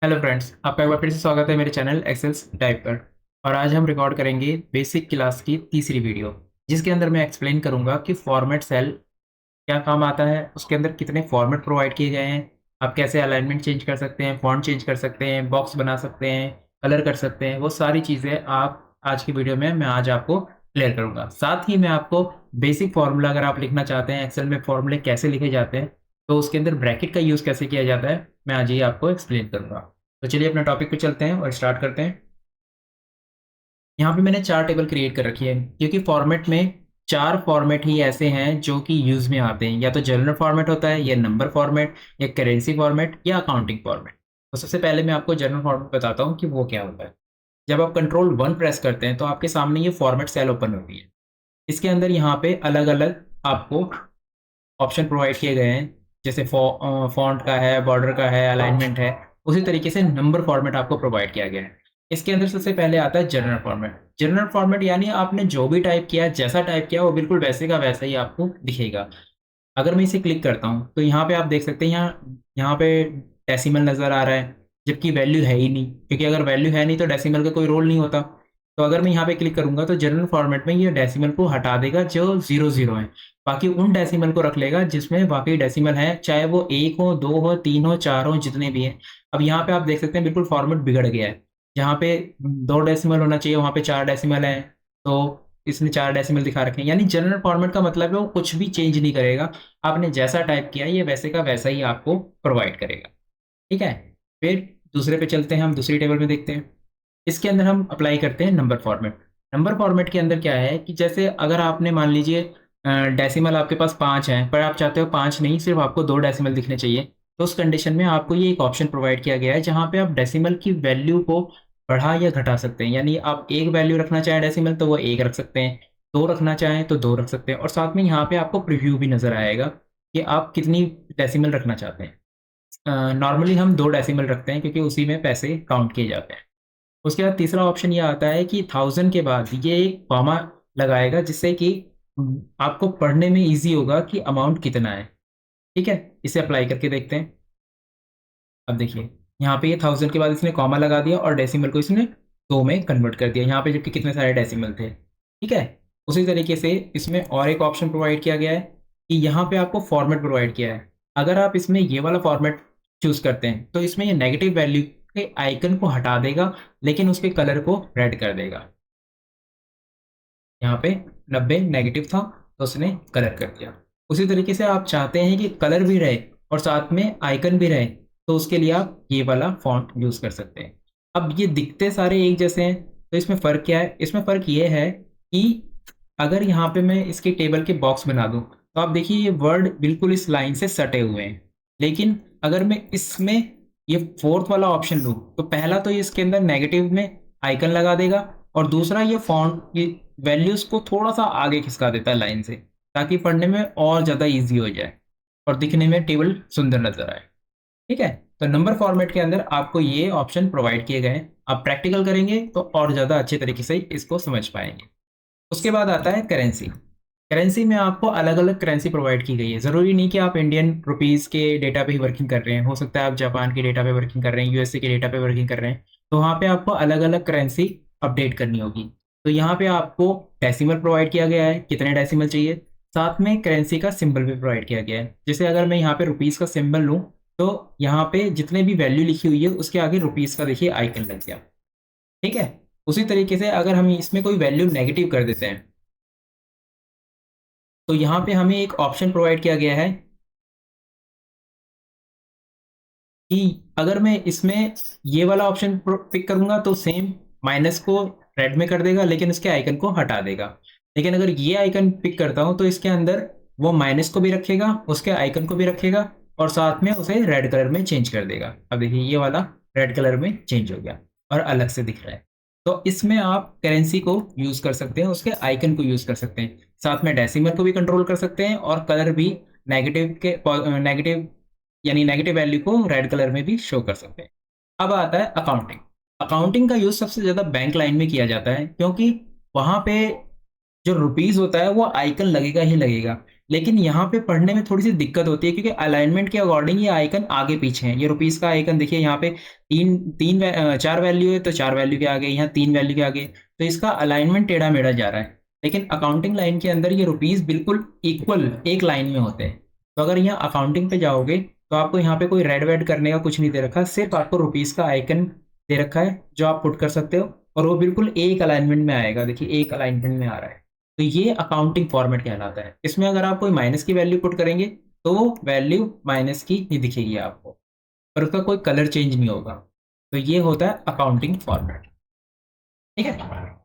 Hello friends, आपका एक बार फिर से स्वागत है मेरे चैनल एक्सेल्स टाइप पर। और आज हम रिकॉर्ड करेंगे बेसिक क्लास की तीसरी वीडियो, जिसके अंदर मैं एक्सप्लेन करूंगा कि फॉर्मेट सेल क्या काम आता है, उसके अंदर कितने फॉर्मेट प्रोवाइड किए गए हैं, आप कैसे अलाइनमेंट चेंज कर सकते हैं, फॉन्ट चेंज कर सकते हैं, बॉक्स बना सकते हैं, कलर कर सकते हैं। वो सारी चीज़ें आप आज की वीडियो में मैं आज आपको क्लियर करूंगा। साथ ही मैं आपको बेसिक फार्मूला, अगर आप लिखना चाहते हैं एक्सेल में फार्मूले कैसे लिखे जाते हैं, तो उसके अंदर ब्रैकेट का यूज़ कैसे किया जाता है, मैं आज ही आपको एक्सप्लेन करूंगा। तो चलिए अपने टॉपिक पे चलते हैं और स्टार्ट करते हैं। यहाँ पे मैंने चार टेबल क्रिएट कर रखी है, क्योंकि फॉर्मेट में चार फॉर्मेट ही ऐसे हैं जो कि यूज़ में आते हैं। या तो जनरल फॉर्मेट होता है, या नंबर फॉर्मेट, या करेंसी फॉर्मेट, या अकाउंटिंग फॉर्मेट। तो सबसे पहले मैं आपको जनरल फॉर्मेट बताता हूँ कि वो क्या होता है। जब आप कंट्रोल 1 प्रेस करते हैं तो आपके सामने ये फॉर्मेट सेल ओपन होती है। इसके अंदर यहाँ पे अलग अलग आपको ऑप्शन प्रोवाइड किए गए हैं, जैसे फॉन्ट का है, बॉर्डर का है, अलाइनमेंट है। उसी तरीके से नंबर फॉर्मेट आपको प्रोवाइड किया गया है। इसके अंदर सबसे पहले आता है जनरल फॉर्मेट। जनरल फॉर्मेट यानी आपने जो भी टाइप किया, जैसा टाइप किया, वो बिल्कुल वैसे का वैसा ही आपको दिखेगा। अगर मैं इसे क्लिक करता हूँ तो यहाँ पे आप देख सकते हैं, यहाँ यहाँ पे डेसिमल नज़र आ रहा है, जबकि वैल्यू है ही नहीं। क्योंकि अगर वैल्यू है नहीं तो डेसिमल का कोई रोल नहीं होता। तो अगर मैं यहाँ पे क्लिक करूंगा तो जनरल फॉर्मेट में ये डेसिमल को हटा देगा जो 00 है। बाकी उन डेसिमल को रख लेगा जिसमें वाकई डेसिमल है, चाहे वो 1 हो, 2 हो, 3 हो, 4 हो, जितने भी हैं। अब यहाँ पे आप देख सकते हैं बिल्कुल फॉर्मेट बिगड़ गया है। जहाँ पे 2 डेसिमल होना चाहिए वहाँ पे 4 डेसिमल है। तो इसने 4 डेसिमल दिखा रखे हैं। यानी जनरल फॉर्मेट का मतलब है वो कुछ भी चेंज नहीं करेगा। आपने जैसा टाइप किया ये वैसे का वैसा ही आपको प्रोवाइड करेगा। ठीक है। फिर दूसरे पे चलते हैं, हम दूसरी टेबल में देखते हैं। इसके अंदर हम अप्लाई करते हैं नंबर फॉर्मेट। नंबर फॉर्मेट के अंदर क्या है कि जैसे अगर आपने मान लीजिए डेसिमल आपके पास 5 हैं, पर आप चाहते हो 5 नहीं, सिर्फ आपको 2 डेसिमल दिखने चाहिए। तो उस कंडीशन में आपको ये एक ऑप्शन प्रोवाइड किया गया है जहाँ पे आप डेसिमल की वैल्यू को बढ़ा या घटा सकते हैं। यानी आप एक वैल्यू रखना चाहें डेसिमल तो वो एक रख सकते हैं, 2 रखना चाहें तो 2 रख सकते हैं। और साथ में यहाँ पे आपको प्रीव्यू भी नज़र आएगा कि आप कितनी डेसिमल रखना चाहते हैं। नॉर्मली हम 2 डेसिमल रखते हैं क्योंकि उसी में पैसे काउंट किए जाते हैं। उसके बाद तीसरा ऑप्शन ये आता है कि 1000 के बाद ये एक कॉमा लगाएगा, जिससे कि आपको पढ़ने में इजी होगा कि अमाउंट कितना है। ठीक है। इसे अप्लाई करके देखते हैं। अब देखिए, यहाँ पे ये 1000 के बाद इसने कॉमा लगा दिया और डेसिमल को इसने 2 में कन्वर्ट कर दिया, यहाँ पे जबकि कितने सारे डेसिमल थे। ठीक है। उसी तरीके से इसमें और एक ऑप्शन प्रोवाइड किया गया है कि यहाँ पे आपको फॉर्मेट प्रोवाइड किया है। अगर आप इसमें ये वाला फॉर्मेट चूज करते हैं तो इसमें ये नेगेटिव वैल्यू के आइकन को हटा देगा, लेकिन उसके कलर को रेड कर देगा। यहाँ पे 90 नेगेटिव था तो उसने कलर कर दिया। उसी तरीके से आप चाहते हैं कि कलर भी रहे और साथ में आइकन भी रहे, तो उसके लिए आप ये वाला फॉन्ट यूज कर सकते हैं। अब ये दिखते सारे एक जैसे हैं, तो इसमें फ़र्क क्या है? इसमें फ़र्क ये है कि अगर यहाँ पे मैं इसके टेबल के बॉक्स बना दूँ तो आप देखिए ये वर्ड बिल्कुल इस लाइन से सटे हुए हैं। लेकिन अगर मैं इसमें ये फोर्थ वाला ऑप्शन लूँ तो पहला तो ये इसके अंदर नेगेटिव में आइकन लगा देगा, और दूसरा ये फॉन्ट ये वैल्यूज को थोड़ा सा आगे खिसका देता है लाइन से, ताकि पढ़ने में और ज़्यादा इजी हो जाए और दिखने में टेबल सुंदर नजर आए। ठीक है। तो नंबर फॉर्मेट के अंदर आपको ये ऑप्शन प्रोवाइड किए गए हैं। आप प्रैक्टिकल करेंगे तो और ज़्यादा अच्छे तरीके से इसको समझ पाएंगे। उसके बाद आता है करेंसी। करेंसी में आपको अलग अलग करेंसी प्रोवाइड की गई है। ज़रूरी नहीं कि आप इंडियन रुपीज़ के डेटा पे ही वर्किंग कर रहे हैं, हो सकता है आप जापान के डेटा पे वर्किंग कर रहे हैं, यूएसए के डेटा पे वर्किंग कर रहे हैं। तो वहाँ पे आपको अलग अलग करेंसी अपडेट करनी होगी। तो यहाँ पे आपको डेसिमल प्रोवाइड किया गया है, कितने डेसिमल चाहिए। साथ में करेंसी का सिंबल भी प्रोवाइड किया गया है। जैसे अगर मैं यहाँ पे रुपीज़ का सिंबल लूँ तो यहाँ पे जितने भी वैल्यू लिखी हुई है उसके आगे रुपीज़ का देखिए आइकन लग गया। ठीक है। उसी तरीके से अगर हम इसमें कोई वैल्यू नेगेटिव कर देते हैं तो यहाँ पे हमें एक ऑप्शन प्रोवाइड किया गया है कि अगर मैं इसमें ये वाला ऑप्शन पिक करूंगा तो सेम माइनस को रेड में कर देगा, लेकिन इसके आइकन को हटा देगा। लेकिन अगर ये आइकन पिक करता हूं तो इसके अंदर वो माइनस को भी रखेगा, उसके आइकन को भी रखेगा, और साथ में उसे रेड कलर में चेंज कर देगा। अब देखिए ये वाला रेड कलर में चेंज हो गया और अलग से दिख रहा है। तो इसमें आप करेंसी को यूज कर सकते हैं, उसके आइकन को यूज कर सकते हैं, साथ में डेसिमल को भी कंट्रोल कर सकते हैं, और कलर भी नेगेटिव यानी नेगेटिव वैल्यू को रेड कलर में भी शो कर सकते हैं। अब आता है अकाउंटिंग। अकाउंटिंग का यूज सबसे ज्यादा बैंक लाइन में किया जाता है, क्योंकि वहां पे जो रुपीज होता है वो आइकन लगेगा ही लगेगा। लेकिन यहाँ पे पढ़ने में थोड़ी सी दिक्कत होती है क्योंकि अलाइनमेंट के अकॉर्डिंग ये आइकन आगे पीछे हैं। ये रुपीस का आइकन देखिए यहाँ पे चार वैल्यू है तो चार वैल्यू के आगे, यहाँ तीन वैल्यू के आगे, तो इसका अलाइनमेंट टेढ़ा मेढ़ा जा रहा है। लेकिन अकाउंटिंग लाइन के अंदर ये रुपीस बिल्कुल इक्वल एक लाइन में होते हैं। तो अगर यहाँ अकाउंटिंग पे जाओगे तो आपको यहाँ पे कोई रेड वेड करने का कुछ नहीं दे रखा, सिर्फ आपको रुपीस का आइकन दे रखा है जो आप पुट कर सकते हो और वो बिल्कुल एक अलाइनमेंट में आएगा। देखिए एक अलाइनमेंट में आ रहा है, तो ये अकाउंटिंग फॉर्मेट कहलाता है। इसमें अगर आप कोई माइनस की वैल्यू पुट करेंगे तो वो वैल्यू माइनस की ही दिखेगी आपको, पर उसका कोई कलर चेंज नहीं होगा। तो ये होता है अकाउंटिंग फॉर्मेट, ठीक है।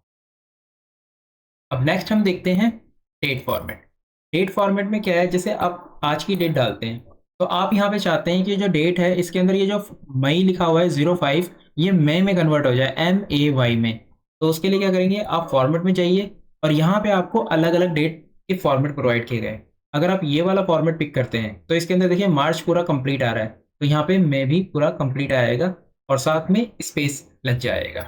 अब नेक्स्ट हम देखते हैं डेट फॉर्मेट। डेट फॉर्मेट में क्या है, जैसे आप आज की डेट डालते हैं तो आप यहाँ पे चाहते हैं कि जो डेट है इसके अंदर ये जो मई लिखा हुआ है 05, ये मई में कन्वर्ट हो जाए, MAY में। तो उसके लिए क्या करेंगे, आप फॉर्मेट में जाइए और यहाँ पे आपको अलग अलग डेट के फॉर्मेट प्रोवाइड किए गए। अगर आप ये वाला फॉर्मेट पिक करते हैं तो इसके अंदर देखिए मार्च पूरा कंप्लीट आ रहा है, तो यहाँ पे मई भी पूरा कंप्लीट आएगा और साथ में स्पेस लग जाएगा,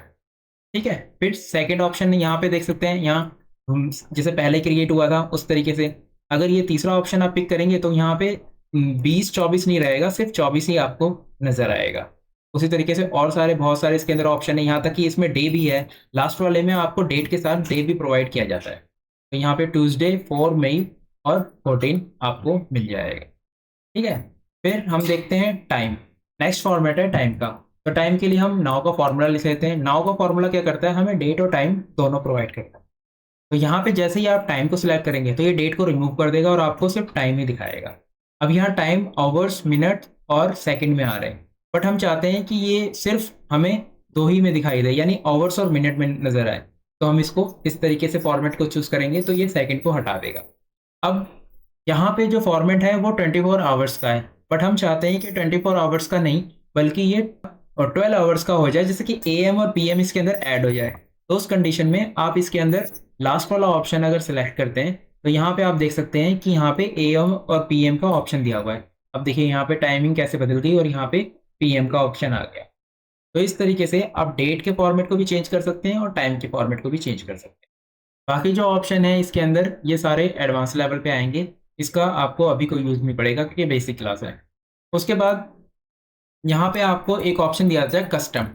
ठीक है। फिर सेकेंड ऑप्शन यहाँ पे देख सकते हैं, यहाँ जैसे पहले क्रिएट हुआ था उस तरीके से। अगर ये तीसरा ऑप्शन आप पिक करेंगे तो यहाँ पे 20-24 नहीं रहेगा, सिर्फ 24 ही आपको नजर आएगा। उसी तरीके से और सारे बहुत सारे इसके अंदर ऑप्शन है, यहाँ तक कि इसमें डे भी है। लास्ट वाले में आपको डेट के साथ डे भी प्रोवाइड किया जाता है। तो यहाँ पे ट्यूसडे 4 मई और 14 आपको मिल जाएगा, ठीक है। फिर हम देखते हैं टाइम। नेक्स्ट फॉर्मेट है टाइम का। तो टाइम के लिए हम नाउ का फॉर्मूला लिख लेते हैं। नाउ का फॉर्मूला क्या करता है, हमें डेट और टाइम दोनों प्रोवाइड करता है। तो यहाँ पे जैसे ही आप टाइम को सिलेक्ट करेंगे तो ये डेट को रिमूव कर देगा और आपको सिर्फ टाइम ही दिखाएगा। अब यहाँ टाइम आवर्स, मिनट और सेकंड में आ रहे हैं, बट हम चाहते हैं कि ये सिर्फ हमें दो ही में दिखाई दे, यानी आवर्स और मिनट में नजर आए। तो हम इसको इस तरीके से फॉर्मेट को चूज करेंगे तो ये सेकंड को हटा देगा। अब यहाँ पे जो फॉर्मेट है वो 24 आवर्स का है, बट हम चाहते हैं कि 24 आवर्स का नहीं बल्कि ये 12 आवर्स का हो जाए, जैसे कि AM और PM इसके अंदर ऐड हो जाए। तो उस कंडीशन में आप इसके अंदर लास्ट वाला ऑप्शन अगर सेलेक्ट करते हैं तो यहाँ पे आप देख सकते हैं कि यहाँ पे AM और PM का ऑप्शन दिया हुआ है। अब देखिए यहाँ पे टाइमिंग कैसे बदल गई और यहाँ पे PM का ऑप्शन आ गया। तो इस तरीके से आप डेट के फॉर्मेट को भी चेंज कर सकते हैं और टाइम के फॉर्मेट को भी चेंज कर सकते हैं। बाकी जो ऑप्शन है इसके अंदर ये सारे एडवांस लेवल पे आएंगे, इसका आपको अभी कोई यूज़ नहीं पड़ेगा क्योंकि बेसिक क्लास है। उसके बाद यहाँ पे आपको एक ऑप्शन दिया जाता है कस्टम।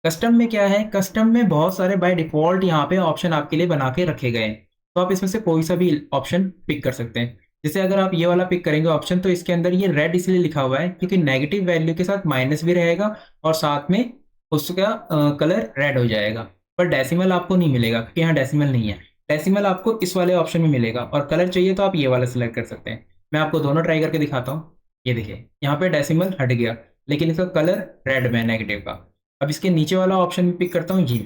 कस्टम में क्या है, कस्टम में बहुत सारे बाय डिफॉल्ट यहाँ पे ऑप्शन आपके लिए बना के रखे गए हैं, तो आप इसमें से कोई सा भी ऑप्शन पिक कर सकते हैं। जैसे अगर आप ये वाला पिक करेंगे ऑप्शन, तो इसके अंदर ये रेड इसलिए लिखा हुआ है क्योंकि नेगेटिव वैल्यू के साथ माइनस भी रहेगा और साथ में उसका कलर रेड हो जाएगा। पर डेसिमल आपको नहीं मिलेगा क्योंकि यहाँ डेसिमल नहीं है। डेसिमल आपको इस वाले ऑप्शन में मिलेगा और कलर चाहिए तो आप ये वाला सिलेक्ट कर सकते हैं। मैं आपको दोनों ट्राई करके दिखाता हूँ। ये देखिए यहाँ पे डेसिमल हट गया लेकिन इसका कलर रेड में नेगेटिव का। अब इसके नीचे वाला ऑप्शन में पिक करता हूँ जी,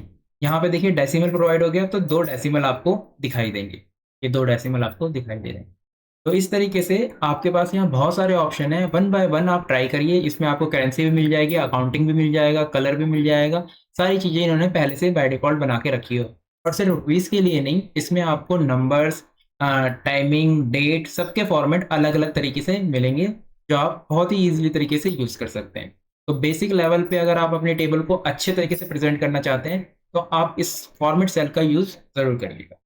यहाँ पे देखिए डेसिमल प्रोवाइड हो गया तो 2 डेसिमल आपको दिखाई देंगे। ये 2 डेसिमल आपको दिखाई दे रहे हैं। तो इस तरीके से आपके पास यहाँ बहुत सारे ऑप्शन है, वन बाय वन आप ट्राई करिए। इसमें आपको करेंसी भी मिल जाएगी, अकाउंटिंग भी मिल जाएगा, कलर भी मिल जाएगा। सारी चीज़ें इन्होंने पहले से बाय डिफॉल्ट बना के रखी हो। और सिर्फ रुपीज़ के लिए नहीं, इसमें आपको नंबर्स, टाइमिंग, डेट, सबके फॉर्मेट अलग अलग तरीके से मिलेंगे जो आप बहुत ही ईजिली तरीके से यूज़ कर सकते हैं। तो बेसिक लेवल पे अगर आप अपने टेबल को अच्छे तरीके से प्रेजेंट करना चाहते हैं तो आप इस फॉर्मेट सेल का यूज़ ज़रूर करिएगा।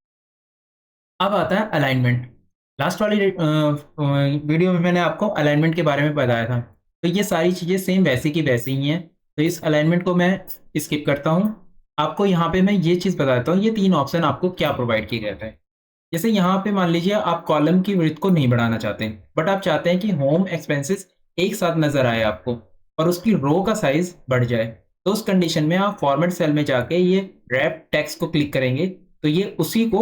अब आता है अलाइनमेंट। लास्ट वाली वीडियो में मैंने आपको अलाइनमेंट के बारे में बताया था, तो ये सारी चीज़ें सेम वैसी की वैसी ही हैं। तो इस अलाइनमेंट को मैं स्किप करता हूँ। आपको यहाँ पे मैं ये चीज़ बताता हूँ, ये 3 ऑप्शन आपको क्या प्रोवाइड किए गए थे। जैसे यहाँ पे मान लीजिए आप कॉलम की विड्थ को नहीं बढ़ाना चाहते, बट आप चाहते हैं कि होम एक्सपेंसेस एक साथ नजर आए आपको और उसकी रो का साइज बढ़ जाए। तो उस कंडीशन में आप फॉर्मेट सेल में जाके ये रैप टेक्स्ट को क्लिक करेंगे तो ये उसी को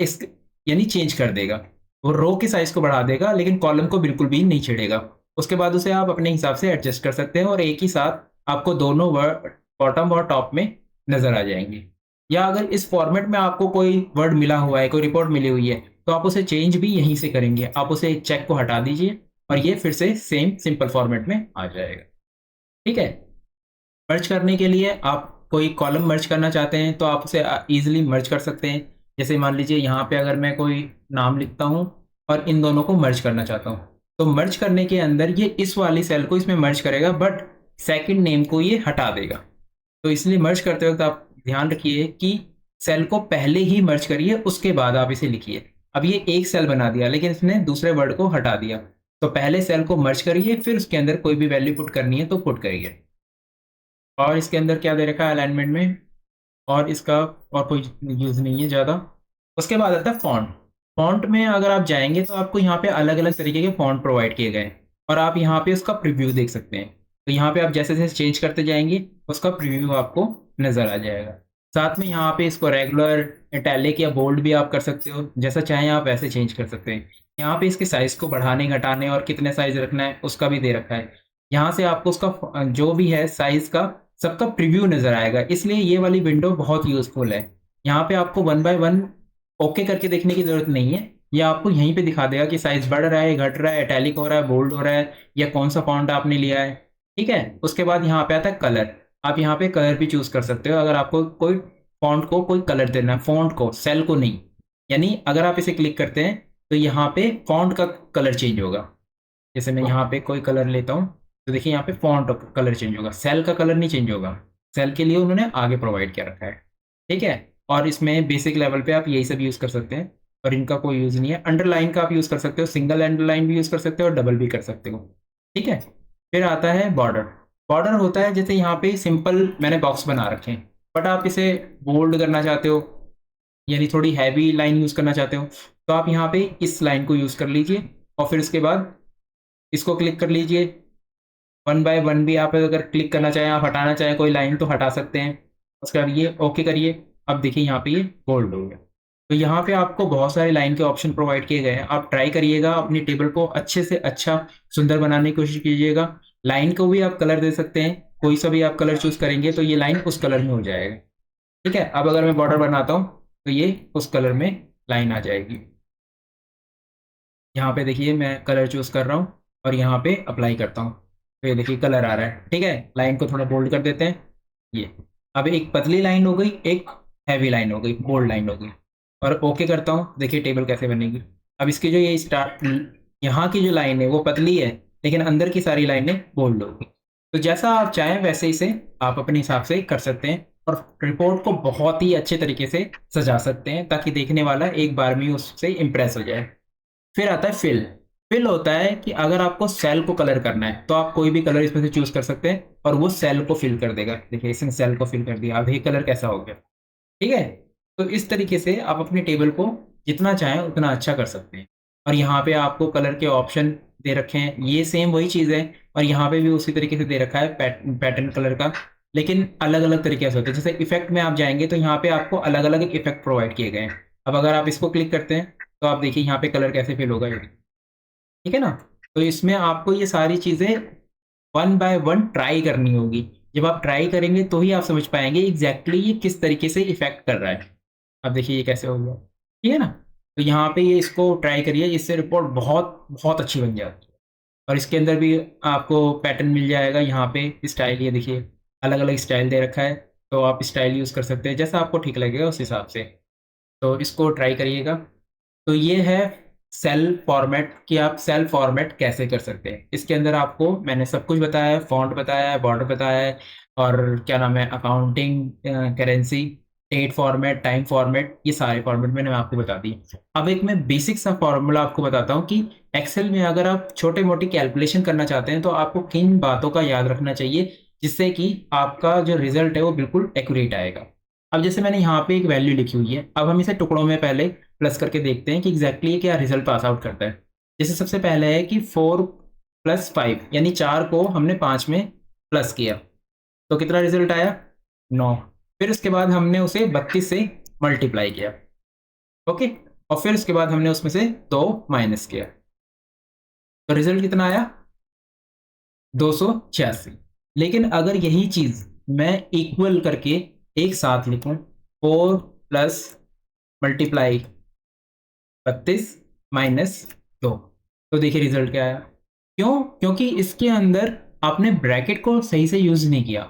इस यानी चेंज कर देगा। वो रो के साइज को बढ़ा देगा लेकिन कॉलम को बिल्कुल भी नहीं छेड़ेगा। उसके बाद उसे आप अपने हिसाब से एडजस्ट कर सकते हैं और एक ही साथ आपको दोनों वर्ड बॉटम और टॉप में नजर आ जाएंगे। या अगर इस फॉर्मेट में आपको कोई वर्ड मिला हुआ है, कोई रिपोर्ट मिली हुई है, तो आप उसे चेंज भी यहीं से करेंगे। आप उसे चेक को हटा दीजिए और ये फिर से सेम सिंपल फॉर्मेट में आ जाएगा, ठीक है। मर्ज करने के लिए आप कोई कॉलम मर्ज करना चाहते हैं तो आप उसे ईजिली मर्ज कर सकते हैं। जैसे मान लीजिए यहाँ पे अगर मैं कोई नाम लिखता हूँ और इन दोनों को मर्ज करना चाहता हूँ, तो मर्ज करने के अंदर ये इस वाली सेल को इसमें मर्ज करेगा बट सेकंड नेम को ये हटा देगा। तो इसलिए मर्ज करते वक्त आप ध्यान रखिए कि सेल को पहले ही मर्ज करिए, उसके बाद आप इसे लिखिए। अब ये एक सेल बना दिया, लेकिन इसने दूसरे वर्ड को हटा दिया। तो पहले सेल को मर्ज करिए, फिर उसके अंदर कोई भी वैल्यू पुट करनी है तो पुट करिए। और इसके अंदर क्या दे रखा है अलाइनमेंट में, और इसका और कोई यूज़ नहीं है ज़्यादा। उसके बाद आता है फॉन्ट। फॉन्ट में अगर आप जाएंगे तो आपको यहाँ पे अलग अलग तरीके के फॉन्ट प्रोवाइड किए गए हैं, और आप यहाँ पे उसका प्रीव्यू देख सकते हैं। तो यहाँ पे आप जैसे जैसे चेंज करते जाएंगे उसका प्रीव्यू आपको नज़र आ जाएगा। साथ में यहाँ पे इसको रेगुलर, इटैलिक या बोल्ड भी आप कर सकते हो, जैसा चाहें आप वैसे चेंज कर सकते हैं। यहाँ पे इसके साइज़ को बढ़ाने घटाने और कितने साइज़ रखना है उसका भी दे रखा है। यहाँ से आपको उसका जो भी है साइज़ का सबका प्रीव्यू नज़र आएगा, इसलिए ये वाली विंडो बहुत यूज़फुल है। यहाँ पे आपको वन बाय वन ओके करके देखने की ज़रूरत नहीं है, ये आपको यहीं पे दिखा देगा कि साइज़ बढ़ रहा है, घट रहा है, इटैलिक हो रहा है, बोल्ड हो रहा है, या कौन सा फॉन्ट आपने लिया है। ठीक है, उसके बाद यहाँ पे आता है कलर। आप यहाँ पे कलर भी चूज़ कर सकते हो, अगर आपको कोई फॉन्ट को कोई कलर देना है, फॉन्ट को, सेल को नहीं। यानी अगर आप इसे क्लिक करते हैं तो यहाँ पे फॉन्ट का कलर चेंज होगा। जैसे मैं यहाँ पे कोई कलर लेता हूँ तो देखिए यहाँ पे फॉन्ट कलर चेंज होगा, सेल का कलर नहीं चेंज होगा। सेल के लिए उन्होंने आगे प्रोवाइड किया रखा है। ठीक है, और इसमें बेसिक लेवल पे आप यही सब यूज़ कर सकते हैं, और इनका कोई यूज़ नहीं है। अंडरलाइन का आप यूज़ कर सकते हो, सिंगल अंडरलाइन भी यूज़ कर सकते हो और डबल भी कर सकते हो। ठीक है, फिर आता है बॉर्डर। बॉर्डर होता है जैसे यहाँ पे सिंपल मैंने बॉक्स बना रखे हैं, बट आप इसे बोल्ड करना चाहते हो, यानी थोड़ी हैवी लाइन यूज़ करना चाहते हो, तो आप यहाँ पे इस लाइन को यूज़ कर लीजिए, और फिर उसके बाद इसको क्लिक कर लीजिए। वन बाय वन भी आप अगर क्लिक करना चाहें, आप हटाना चाहें कोई लाइन तो हटा सकते हैं। उसके बाद ये ओके करिए। अब देखिए यहाँ पे ये बोल्ड हो गया। तो यहाँ पे आपको बहुत सारे लाइन के ऑप्शन प्रोवाइड किए गए हैं, आप ट्राई करिएगा, अपनी टेबल को अच्छे से अच्छा सुंदर बनाने की कोशिश कीजिएगा। लाइन को भी आप कलर दे सकते हैं, कोई सा भी आप कलर चूज करेंगे तो ये लाइन उस कलर में हो जाएगा। ठीक है, अब अगर मैं बॉर्डर बनाता हूँ तो ये उस कलर में लाइन आ जाएगी। यहाँ पे देखिए मैं कलर चूज कर रहा हूँ और यहाँ पे अप्लाई करता हूँ, तो ये देखिए कलर आ रहा है। ठीक है, लाइन को थोड़ा बोल्ड कर देते हैं। ये अब एक पतली लाइन हो गई, एक हैवी लाइन हो गई, बोल्ड लाइन हो गई। और ओके करता हूँ, देखिए टेबल कैसे बनेगी। अब इसकी जो ये स्टार्ट यहाँ की जो लाइन है वो पतली है, लेकिन अंदर की सारी लाइनें बोल्ड होगी। तो जैसा आप चाहें वैसे इसे आप अपने हिसाब से कर सकते हैं, और रिपोर्ट को बहुत ही अच्छे तरीके से सजा सकते हैं ताकि देखने वाला एक बार में उससे इम्प्रेस हो जाए। फिर आता है फिल। फिल होता है कि अगर आपको सेल को कलर करना है तो आप कोई भी कलर इसमें से चूज कर सकते हैं और वो सेल को फिल कर देगा। देखिए इसने सेल को फिल कर दिया, अब ये कलर कैसा हो गया। ठीक है, तो इस तरीके से आप अपनी टेबल को जितना चाहें उतना अच्छा कर सकते हैं। और यहाँ पे आपको कलर के ऑप्शन दे रखे हैं, ये सेम वही चीज़ है, और यहाँ पे भी उसी तरीके से दे रखा है पैटर्न कलर का, लेकिन अलग अलग तरीके से होते हैं। जैसे इफेक्ट में आप जाएंगे तो यहाँ पे आपको अलग अलग इफेक्ट प्रोवाइड किए गए हैं। अब अगर आप इसको क्लिक करते हैं तो आप देखिए यहाँ पे कलर कैसे फिल होगा ये। ठीक है ना, तो इसमें आपको ये सारी चीज़ें वन बाय वन ट्राई करनी होगी। जब आप ट्राई करेंगे तो ही आप समझ पाएंगे एग्जैक्टली ये किस तरीके से इफेक्ट कर रहा है। अब देखिए ये कैसे हो गया। ठीक है ना, तो यहाँ पे ये इसको ट्राई करिए, इससे रिपोर्ट बहुत बहुत अच्छी बन जाती है। और इसके अंदर भी आपको पैटर्न मिल जाएगा, यहाँ पे स्टाइल, ये देखिए अलग अलग स्टाइल दे रखा है, तो आप स्टाइल यूज़ कर सकते हैं जैसा आपको ठीक लगेगा उस हिसाब से। तो इसको ट्राई करिएगा। तो ये है सेल फॉर्मेट, कि आप सेल फॉर्मेट कैसे कर सकते हैं। इसके अंदर आपको मैंने सब कुछ बताया है, फॉन्ट बताया है, बॉर्डर बताया है, और क्या नाम है, accounting, currency, date format, time format, ये सारे फॉर्मेट मैंने आपको बता दी। अब एक मैं बेसिक सा फॉर्मूला आपको बताता हूँ कि एक्सेल में अगर आप छोटे मोटी कैलकुलेशन करना चाहते हैं तो आपको किन बातों का याद रखना चाहिए, जिससे कि आपका जो रिजल्ट है वो बिल्कुल एक्यूरेट आएगा। अब जैसे मैंने यहाँ पे एक वैल्यू लिखी हुई है, अब हम इसे टुकड़ों में पहले प्लस करके देखते हैं कि एग्जैक्टली क्या रिजल्ट पास आउट करता है। जैसे सबसे पहले है कि 4 + 5, यानी 4 को हमने 5 में प्लस किया तो कितना रिजल्ट आया, 9। फिर उसके बाद हमने उसे 32 से मल्टीप्लाई किया। ओके, और फिर उसके बाद हमने उसमें से 2 माइनस किया, तो रिजल्ट कितना आया, 286। लेकिन अगर यही चीज मैं इक्वल करके एक साथ लिखूं, 4 + -32 तो देखिए रिजल्ट क्या आया। क्यों? क्योंकि इसके अंदर आपने ब्रैकेट को सही से यूज नहीं किया।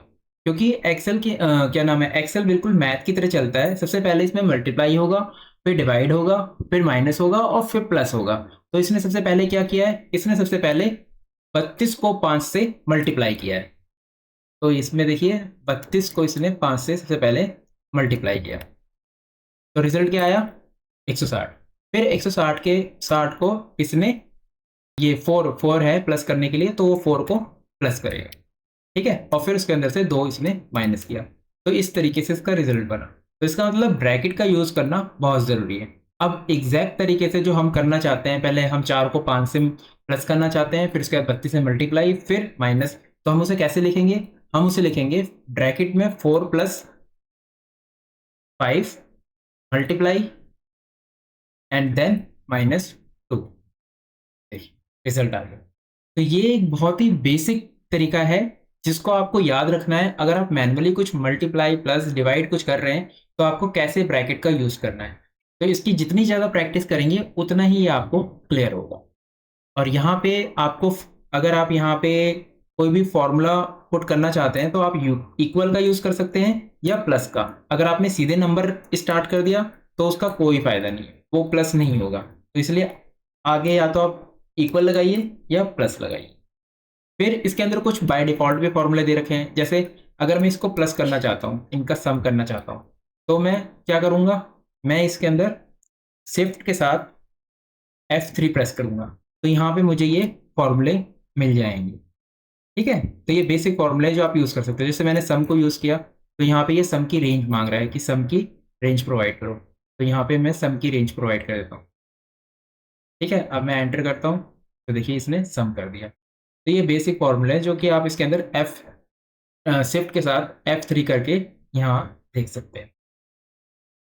क्योंकि एक्सेल की क्या नाम है, एक्सेल बिल्कुल मैथ की तरह चलता है। सबसे पहले इसमें मल्टीप्लाई होगा, फिर डिवाइड होगा, फिर माइनस होगा और फिर प्लस होगा। तो इसने सबसे पहले क्या किया है, इसने सबसे पहले 32 को 5 से मल्टीप्लाई किया है। तो इसमें देखिए 32 को इसने 5 से सबसे पहले मल्टीप्लाई किया, तो रिजल्ट क्या आया, 160। फिर 160 के 60 को इसने ये 4 है प्लस करने के लिए, तो वो 4 को प्लस करेगा, ठीक है, और फिर उसके अंदर से 2 इसने माइनस किया। तो इस तरीके से इसका रिजल्ट बना। तो इसका मतलब ब्रैकेट का यूज करना बहुत जरूरी है। अब एग्जैक्ट तरीके से जो हम करना चाहते हैं, पहले हम 4 को 5 से प्लस करना चाहते हैं, फिर उसके बाद 32 से मल्टीप्लाई, फिर माइनस। तो हम उसे कैसे लिखेंगे? हम उसे लिखेंगे ब्रैकेट में 4 + 5 मल्टीप्लाई एंड देन -2। रिजल्ट आ गया। तो ये एक बहुत ही बेसिक तरीका है जिसको आपको याद रखना है। अगर आप मैन्युअली कुछ मल्टीप्लाई प्लस डिवाइड कुछ कर रहे हैं तो आपको कैसे ब्रैकेट का यूज करना है। तो इसकी जितनी ज़्यादा प्रैक्टिस करेंगे उतना ही ये आपको क्लियर होगा। और यहाँ पे आपको, अगर आप यहाँ पे कोई भी फॉर्मूला पुट करना चाहते हैं तो आप इक्वल का यूज कर सकते हैं या प्लस का। अगर आपने सीधे नंबर स्टार्ट कर दिया तो उसका कोई फायदा नहीं है, वो प्लस नहीं होगा। तो इसलिए आगे या तो आप इक्वल लगाइए या प्लस लगाइए। फिर इसके अंदर कुछ बाय डिफॉल्ट भी फॉर्मूले दे रखे हैं। जैसे अगर मैं इसको प्लस करना चाहता हूँ, इनका सम करना चाहता हूँ, तो मैं क्या करूँगा? मैं इसके अंदर शिफ्ट के साथ F3 प्रेस करूँगा, तो यहाँ पे मुझे ये फॉर्मूले मिल जाएंगे, ठीक है। तो ये बेसिक फॉर्मूले जो आप यूज़ कर सकते हो। जैसे मैंने सम को यूज़ किया तो यहाँ पे ये सम की रेंज मांग रहा है कि सम की रेंज प्रोवाइड करो, तो यहाँ पे मैं सम की रेंज प्रोवाइड कर देता हूँ, ठीक है। अब मैं एंटर करता हूँ तो देखिए इसने सम कर दिया। तो ये बेसिक फॉर्मूला है जो कि आप इसके अंदर शिफ्ट के साथ F3 करके यहाँ देख सकते हैं।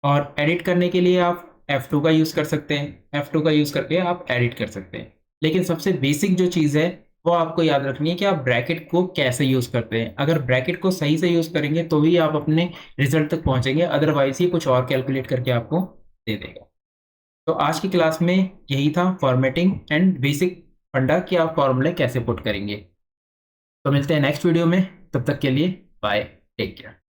और एडिट करने के लिए आप F2 का यूज़ कर सकते हैं, F2 का यूज़ करके आप एडिट कर सकते हैं। लेकिन सबसे बेसिक जो चीज़ है वो आपको याद रखनी है कि आप ब्रैकेट को कैसे यूज़ करते हैं। अगर ब्रैकेट को सही से यूज़ करेंगे तो ही आप अपने रिजल्ट तक पहुँचेंगे, अदरवाइज ही कुछ और कैलकुलेट करके आपको दे देगा। तो आज की क्लास में यही था, फॉर्मेटिंग एंड बेसिक फंडा कि आप फॉर्मूले कैसे पुट करेंगे। तो मिलते हैं नेक्स्ट वीडियो में, तब तक के लिए बाय, टेक केयर।